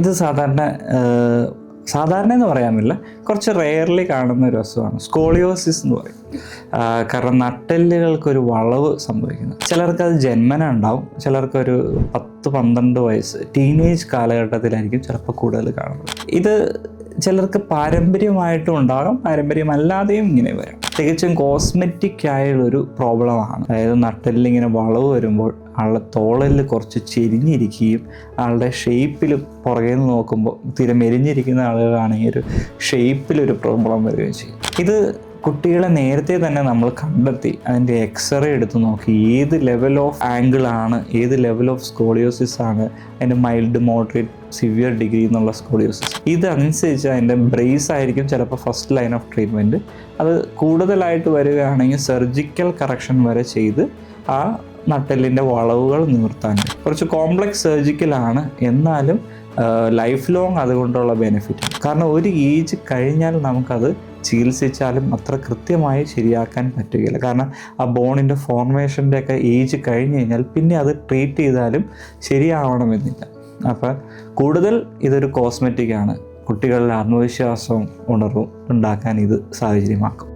ഇത് സാധാരണ എന്ന് പറയാൻ പറ്റില്ല, കുറച്ച് റെയർലി കാണുന്ന ഒരു അസുഖമാണ് സ്കോളിയോസിസ് എന്ന് പറയും. കാരണം നട്ടെല്ലുകൾക്കൊരു വളവ് സംഭവിക്കുന്നു. ചിലർക്ക് അത് ജന്മന ഉണ്ടാവും, ചിലർക്കൊരു 10-12 വയസ്സ് ടീനേജ് കാലഘട്ടത്തിലായിരിക്കും ചിലപ്പോൾ കൂടുതൽ കാണുന്നത്. ഇത് ചിലർക്ക് പാരമ്പര്യമായിട്ടും ഉണ്ടാകാം, പാരമ്പര്യമല്ലാതെയും ഇങ്ങനെ വരാം. തികച്ചും കോസ്മെറ്റിക് ആയുള്ളൊരു പ്രോബ്ലമാണ്. അതായത് നട്ടെല്ലിങ്ങനെ വളവ് വരുമ്പോൾ ആളുടെ തോളല് കുറച്ച് ചെരിഞ്ഞിരിക്കുകയും ആളുടെ ഷേപ്പിൽ പുറകെ നിന്ന് നോക്കുമ്പോൾ തീരെ മെലിഞ്ഞിരിക്കുന്ന ആളുകളാണെങ്കിൽ ഒരു ഷേപ്പിലൊരു പ്രോബ്ലം വരികയും ചെയ്യും. ഇത് കുട്ടികളെ നേരത്തെ തന്നെ നമ്മൾ കണ്ടെത്തി അതിൻ്റെ എക്സ്റേ എടുത്ത് നോക്കി ഏത് ലെവൽ ഓഫ് ആംഗിളാണ്, ഏത് ലെവൽ ഓഫ് സ്കോളിയോസിസ് ആണ്, അതിൻ്റെ മൈൽഡ്, മോഡറേറ്റ്, സിവിയർ ഡിഗ്രി എന്നുള്ള സ്കോളിയോസിസ്. ഇതനുസരിച്ച് അതിൻ്റെ ബ്രേസ് ആയിരിക്കും ചിലപ്പോൾ ഫസ്റ്റ് ലൈൻ ഓഫ് ട്രീറ്റ്മെൻറ്റ്. അത് കൂടുതലായിട്ട് വരികയാണെങ്കിൽ സർജിക്കൽ കറക്ഷൻ വരെ ചെയ്ത് ആ നട്ടെല്ലിൻ്റെ വളവുകൾ നിവർത്താൻ. കുറച്ച് കോംപ്ലക്സ് സർജിക്കലാണ്, എന്നാലും ലൈഫ് ലോങ് അതുകൊണ്ടുള്ള ബെനിഫിറ്റ്. കാരണം ഒരു ഏജ് കഴിഞ്ഞാൽ നമുക്കത് ചികിത്സിച്ചാലും അത്ര കൃത്യമായി ശരിയാക്കാൻ പറ്റുകയില്ല. കാരണം ആ ബോണിൻ്റെ ഫോർമേഷൻ്റെ ഒക്കെ ഏജ് കഴിഞ്ഞ് കഴിഞ്ഞാൽ പിന്നെ അത് ട്രീറ്റ് ചെയ്താലും ശരിയാവണമെന്നില്ല. അപ്പം കൂടുതൽ ഇതൊരു കോസ്മെറ്റിക്കാണ്. കുട്ടികളിൽ ആത്മവിശ്വാസവും ഉണർവും ഉണ്ടാക്കാൻ ഇത് സാഹചര്യമാക്കും.